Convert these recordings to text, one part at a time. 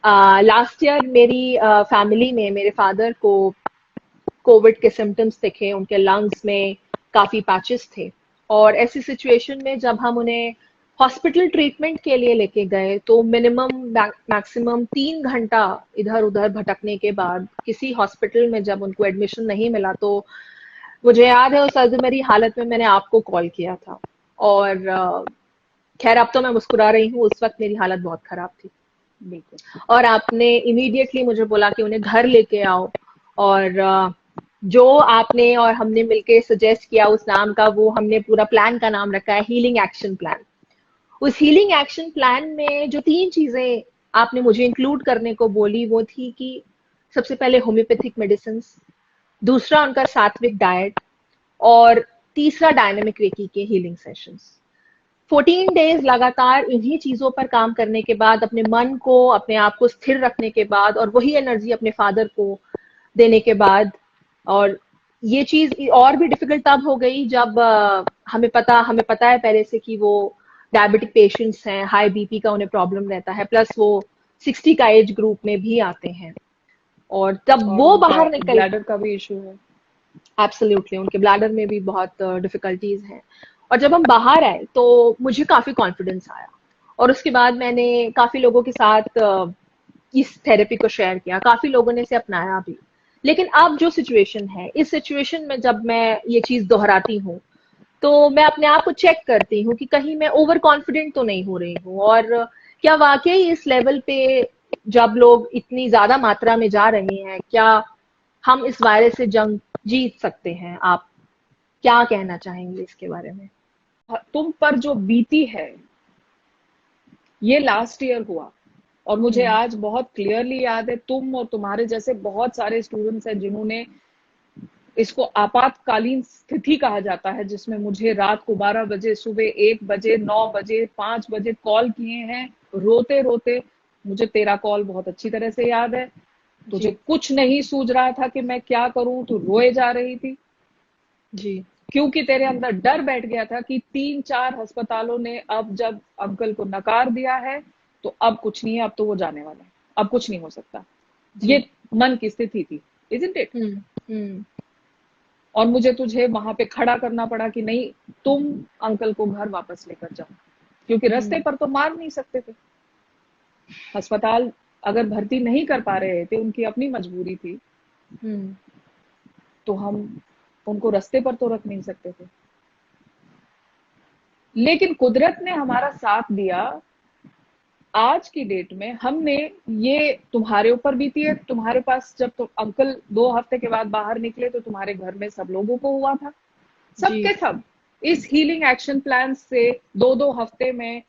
Last year मेरी family में मेरे फादर को कोविड के सिम्टम्स दिखे, उनके लंग्स में काफी पैचेस थे। और ऐसी सिचुएशन में जब हम उन्हें हॉस्पिटल ट्रीटमेंट के लिए लेके गए तो मिनिमम मैक्सिमम 3 घंटा इधर उधर भटकने के बाद किसी हॉस्पिटल में जब उनको एडमिशन नहीं मिला, तो मुझे याद है उस अजमरी हालत में मैंने आपको कॉल किया था। और खैर अब तो मैं मुस्कुरा रही हूँ, उस वक्त मेरी हालत बहुत खराब थी। बिल्कुल। और आपने इमीडिएटली मुझे बोला कि उन्हें घर लेके आओ। और जो आपने और हमने मिलके सजेस्ट किया उस नाम का, वो हमने पूरा प्लान का नाम रखा है हीलिंग एक्शन प्लान। उस हीलिंग एक्शन प्लान में जो 3 चीजें आपने मुझे इंक्लूड करने को बोली, वो थी कि सबसे पहले होम्योपैथिक मेडिसिन, दूसरा उनका सात्विक डाइट, और तीसरा डायनेमिक रेकी के हीलिंग सेशंस। 14 डेज लगातार इन्हीं चीजों पर काम करने के बाद, अपने मन को अपने आप को स्थिर रखने के बाद, और वही एनर्जी अपने फादर को देने के बाद। और ये चीज और भी डिफिकल्ट तब हो गई जब हमें पता है पहले से कि वो डायबिटिक पेशेंट्स हैं, हाई बीपी का उन्हें प्रॉब्लम रहता है, प्लस वो 60 का एज ग्रुप में भी आते हैं। और तब और वो उनका बाहर निकल, ब्लैडर का भी इशू है। एब्सोल्युटली उनके ब्लैडर में भी बहुत डिफिकल्टीज हैं। और जब हम बाहर आए तो मुझे काफी कॉन्फिडेंस आया। और उसके बाद मैंने काफी लोगों के साथ इस थेरेपी को शेयर किया, काफी लोगों ने इसे अपनाया भी। लेकिन अब जो सिचुएशन है, इस सिचुएशन में जब मैं ये चीज दोहराती हूँ, तो मैं अपने आप को चेक करती हूँ कि कहीं मैं ओवर कॉन्फिडेंट तो नहीं हो रही हूँ, और क्या वाकई इस लेवल पे जब लोग इतनी ज्यादा मात्रा में जा रहे हैं, क्या हम इस वायरस से जंग जीत सकते हैं? आप क्या कहना चाहेंगे इसके बारे में? तुम पर जो बीती है, ये लास्ट ईयर हुआ। और मुझे हम्म। आज बहुत क्लियरली याद है, तुम और तुम्हारे जैसे बहुत सारे स्टूडेंट्स हैं जिन्होंने, इसको आपातकालीन स्थिति कहा जाता है, जिसमें मुझे रात को 12 बजे, सुबह 1 बजे, 9 बजे, 5 बजे कॉल किए हैं, रोते रोते। मुझे तेरा कॉल बहुत अच्छी तरह से याद है। तुझे जी। कुछ नहीं सूझ रहा था कि मैं क्या करूं, तू रोए जा रही थी, जी। क्योंकि तेरे अंदर डर बैठ गया था कि 3-4 अस्पतालों ने अब जब अंकल को नकार दिया है, तो अब कुछ नहीं है, अब तो वो जाने वाला है, अब कुछ नहीं हो सकता। जी। ये मन की स्थिति थी, इजंट इट? हम्म। हम्म। और मुझे तुझे वहां पे खड़ा करना पड़ा कि नहीं, तुम अंकल को घर वापस लेकर जाओ, क्योंकि रास्ते हम्म। पर तो मार नहीं सकते थे। अस्पताल अगर भर्ती नहीं कर पा रहे थे, उनकी अपनी मजबूरी थी, हम्म। तो हम उनको रास्ते पर तो रख नहीं सकते थे। लेकिन कुदरत ने हमारा साथ दिया। आज की डेट में हमने, ये तुम्हारे ऊपर बीती है, तुम्हारे पास जब तुम अंकल 2 हफ्ते के बाद बाहर निकले तो तुम्हारे घर में सब लोगों को हुआ था, जी। सबके सब इस हीलिंग एक्शन प्लान से 2-2 हफ्ते में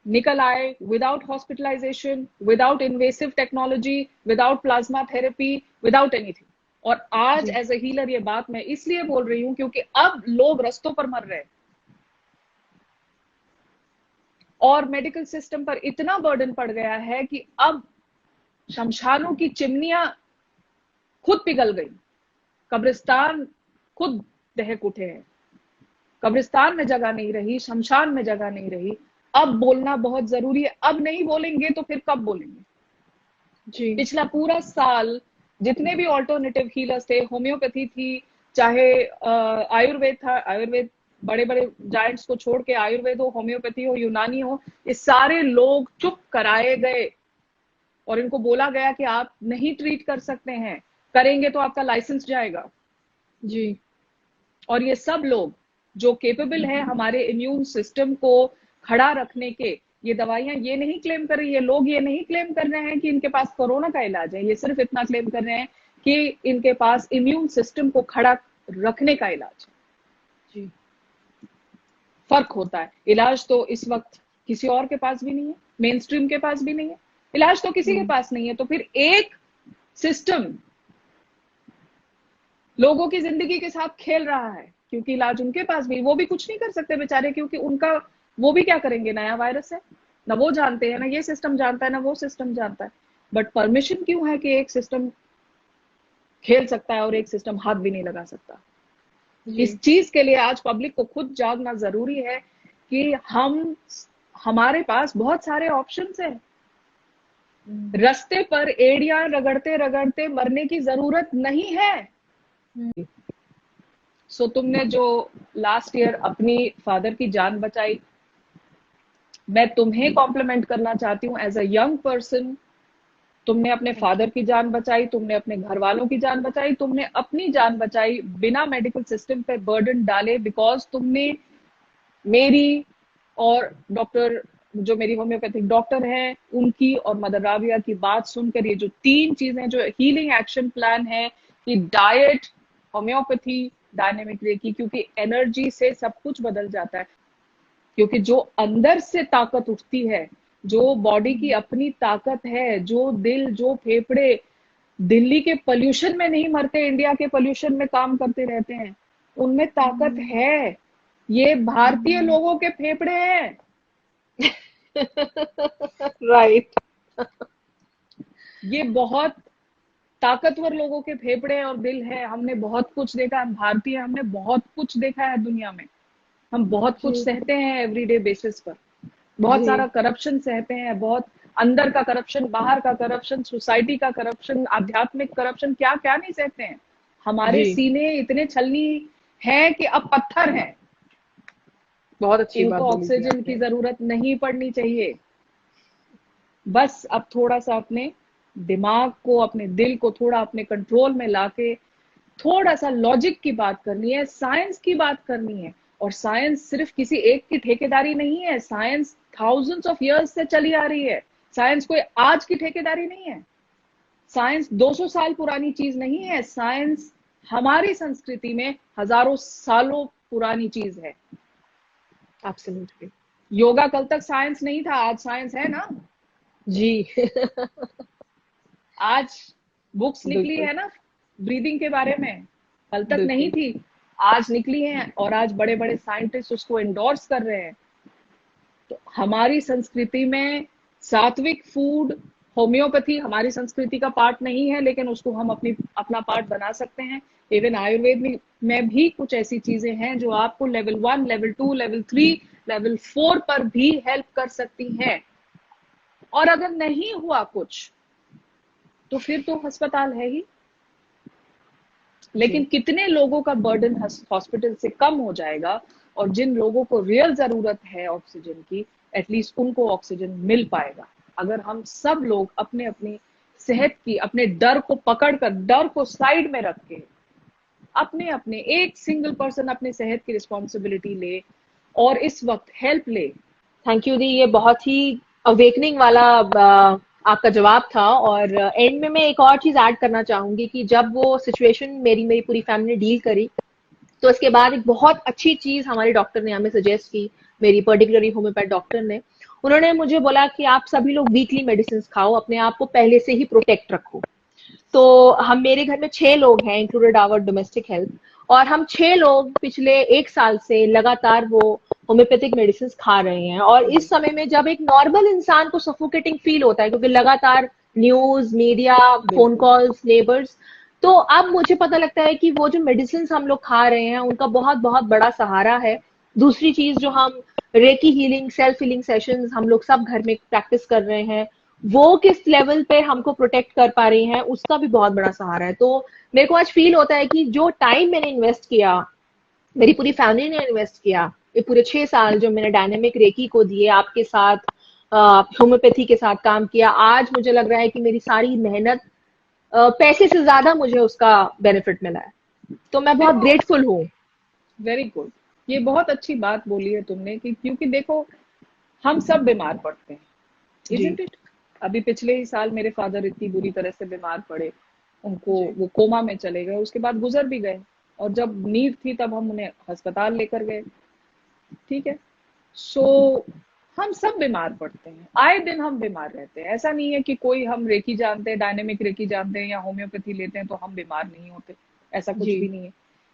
निकल आए, without hospitalization, without invasive technology, without plasma therapy, without anything. और आज जी। एज ए हीलर ये बात मैं इसलिए बोल रही हूं क्योंकि अब लोग रस्तों पर मर रहे हैं, और मेडिकल सिस्टम पर इतना बर्डन पड़ गया है कि अब शमशानों की चिमनियां खुद पिघल गई, कब्रिस्तान खुद दहक उठे हैं। कब्रिस्तान में जगह नहीं रही, शमशान में जगह नहीं रही। अब बोलना बहुत जरूरी है, अब नहीं बोलेंगे तो फिर कब बोलेंगे? जी। पिछला पूरा साल जितने भी ऑल्टरनेटिव हीलर्स थे, होम्योपैथी थी, चाहे आयुर्वेद था, आयुर्वेद बड़े बड़े जायंट्स को छोड़ के, आयुर्वेद हो, होम्योपैथी हो, यूनानी हो, ये सारे लोग चुप कराए गए और इनको बोला गया कि आप नहीं ट्रीट कर सकते हैं, करेंगे तो आपका लाइसेंस जाएगा। जी। और ये सब लोग जो केपेबल है हमारे इम्यून सिस्टम को खड़ा रखने के, ये दवाइयां ये नहीं क्लेम कर रही है, लोग ये नहीं क्लेम कर रहे हैं कि इनके पास कोरोना का इलाज है, ये सिर्फ इतना क्लेम कर रहे हैं कि इनके पास इम्यून सिस्टम को खड़ा रखने का इलाज है। जी। फर्क होता है। इलाज तो इस वक्त किसी और के पास भी नहीं है, मेन स्ट्रीम के पास भी नहीं है, इलाज तो किसी के हम्म। पास नहीं है। तो फिर एक सिस्टम लोगों की जिंदगी के साथ खेल रहा है, क्योंकि इलाज उनके पास भी, वो भी कुछ नहीं कर सकते बेचारे, क्योंकि उनका, वो भी क्या करेंगे, नया वायरस है, ना वो जानते हैं, ना ये सिस्टम जानता है, ना वो सिस्टम जानता है। बट परमिशन क्यों है कि एक सिस्टम खेल सकता है और एक सिस्टम हाथ भी नहीं लगा सकता? जी। इस चीज के लिए आज पब्लिक को खुद जागना जरूरी है कि हमारे पास बहुत सारे ऑप्शंस हैं। रास्ते पर एड़ियां रगड़ते रगड़ते मरने की जरूरत नहीं है। सो तुमने जो लास्ट ईयर अपनी फादर की जान बचाई, मैं तुम्हें कॉम्प्लीमेंट करना चाहती हूँ एज अ यंग पर्सन। तुमने अपने फादर की जान बचाई, तुमने अपने घर वालों की जान बचाई, तुमने अपनी जान बचाई बिना मेडिकल सिस्टम पे बर्डन डाले, बिकॉज तुमने मेरी और डॉक्टर, जो मेरी होम्योपैथिक डॉक्टर है उनकी और मदर राबिया की बात सुनकर, ये जो 3 चीजें जो हीलिंग एक्शन प्लान है कि डाइट, होम्योपैथी, डायनेमिक रेकी, क्योंकि एनर्जी से सब कुछ बदल जाता है। क्योंकि जो अंदर से ताकत उठती है, जो बॉडी की अपनी ताकत है, जो दिल, जो फेफड़े दिल्ली के पोल्यूशन में नहीं मरते, इंडिया के पोल्यूशन में काम करते रहते हैं, उनमें ताकत है। ये भारतीय लोगों के फेफड़े हैं। राइट। ये बहुत ताकतवर लोगों के फेफड़े हैं और दिल है। हमने बहुत कुछ देखा, हम भारतीय, हमने बहुत कुछ देखा है दुनिया में। हम बहुत कुछ जी सहते हैं एवरीडे बेसिस पर, बहुत जी सारा करप्शन सहते हैं, बहुत अंदर का करप्शन, बाहर का करप्शन, सोसाइटी का करप्शन, आध्यात्मिक करप्शन, क्या क्या नहीं सहते हैं। हमारे जी। सीने इतने छलनी हैं कि अब पत्थर हैं। बहुत अच्छी बात इनको बोली थी ऑक्सीजन की आपने। जरूरत नहीं पड़नी चाहिए। बस अब थोड़ा सा अपने दिमाग को, अपने दिल को थोड़ा अपने कंट्रोल में लाके थोड़ा सा लॉजिक की बात करनी है, साइंस की बात करनी है। और साइंस सिर्फ किसी एक की ठेकेदारी नहीं है, साइंस थाउजेंड्स ऑफ इयर्स से चली आ रही है। साइंस कोई आज की ठेकेदारी नहीं है, साइंस 200 साल पुरानी चीज नहीं है, साइंस हमारी संस्कृति में हजारों सालों पुरानी चीज है। एब्सोल्युटली। योगा कल तक साइंस नहीं था, आज साइंस है ना। जी। आज बुक्स निकली बिल्कुल है ना ब्रीदिंग के बारे में, कल तक नहीं बिल्कुल। थी, आज निकली है और आज बड़े बड़े साइंटिस्ट उसको एंडोर्स कर रहे हैं। तो हमारी संस्कृति में सात्विक फूड, होम्योपैथी हमारी संस्कृति का पार्ट नहीं है, लेकिन उसको हम अपना पार्ट बना सकते हैं। इवन आयुर्वेद में भी कुछ ऐसी चीजें हैं जो आपको लेवल 1, लेवल 2, लेवल 3, लेवल 4 पर भी हेल्प कर सकती हैं। और अगर नहीं हुआ कुछ तो फिर तो अस्पताल है ही। लेकिन जी कितने लोगों का बर्डन हॉस्पिटल से कम हो जाएगा, और जिन लोगों को रियल जरूरत है ऑक्सीजन की, एटलीस्ट उनको ऑक्सीजन मिल पाएगा। अगर हम सब लोग अपने अपनी सेहत की, अपने डर को पकड़कर, डर को साइड में रख के, अपने अपने एक सिंगल पर्सन अपने सेहत की रिस्पॉन्सिबिलिटी ले और इस वक्त हेल्प ले। थैंक यू दी, ये बहुत ही अवेकनिंग वाला आपका जवाब था। और एंड में मैं एक और चीज ऐड करना चाहूंगी कि जब वो सिचुएशन मेरी मेरी पूरी फैमिली ने डील करी, तो इसके बाद एक बहुत अच्छी चीज हमारे डॉक्टर ने हमें सजेस्ट की, मेरी पर्टिकुलरली होम्योपैथ डॉक्टर ने। उन्होंने मुझे बोला कि आप सभी लोग वीकली मेडिसिन खाओ, अपने आप को पहले से ही प्रोटेक्ट रखो। तो हम, मेरे घर में 6 लोग हैं, इंक्लूडेड आवर डोमेस्टिक हेल्थ, और हम 6 लोग पिछले 1 साल से लगातार वो होम्योपैथिक मेडिसिन खा रहे हैं। और इस समय में जब एक नॉर्मल इंसान को सफोकेटिंग फील होता है, क्योंकि लगातार न्यूज, मीडिया, फोन बिल्कुल कॉल्स, नेबर्स, तो अब मुझे पता लगता है कि वो जो मेडिसिन हम लोग खा रहे हैं उनका बहुत बहुत बड़ा सहारा है। दूसरी चीज, जो हम recce healing, self healing sessions हम लोग सब घर में प्रैक्टिस कर रहे हैं, वो किस लेवल पे हमको प्रोटेक्ट कर पा रही हैं, उसका भी बहुत बड़ा सहारा है। तो मेरे को आज फील होता है कि जो टाइम मैंने इन्वेस्ट किया, मेरी पूरी फैमिली ने इन्वेस्ट किया, ये पूरे 6 साल जो मैंने डायनेमिक रेकी को दिए, आपके साथ होम्योपैथी के साथ काम किया, आज मुझे लग रहा है कि मेरी सारी मेहनत, पैसे से ज्यादा मुझे उसका बेनिफिट मिला है। तो मैं बहुत देखो, ग्रेटफुल हूँ। Very good. ये बहुत अच्छी बात बोली है तुमने कि क्योंकि देखो, हम सब बीमार पड़ते हैं, जी इजंट इट। अभी पिछले ही साल मेरे फादर इतनी बुरी तरह से बीमार पड़े, उनको, जी वो कोमा में चले गए, उसके बाद गुजर भी गए। और जब नींद थी तब हम उन्हें अस्पताल लेकर गए। ठीक है। सो हम सब बीमार पड़ते हैं, आए दिन हम बीमार रहते हैं। ऐसा नहीं है कि कोई, हम रेकी जानते हैं, डायनेमिक रेकी जानते हैं या होम्योपैथी लेते हैं तो हम बीमार नहीं होते, ऐसा कुछ जी भी नहीं है।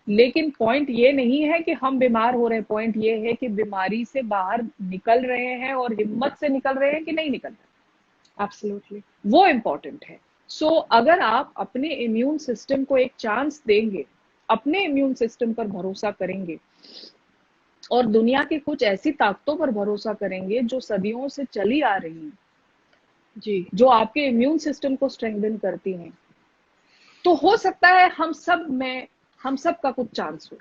लेकिन पॉइंट ये नहीं है कि हम बीमार हो रहे हैं, पॉइंट ये है कि बीमारी से बाहर निकल रहे हैं और हिम्मत से निकल रहे हैं कि नहीं निकल रहे, एब्सोल्युटली। वो इम्पोर्टेंट है। सो अगर आप अपने इम्यून सिस्टम को एक चांस देंगे, अपने इम्यून सिस्टम पर भरोसा करेंगे और दुनिया की कुछ ऐसी ताकतों पर भरोसा करेंगे जो सदियों से चली आ रही हैं, जी। जो आपके इम्यून सिस्टम को स्ट्रेंथन करती हैं, तो हो सकता है हम सब का कुछ चांस हो।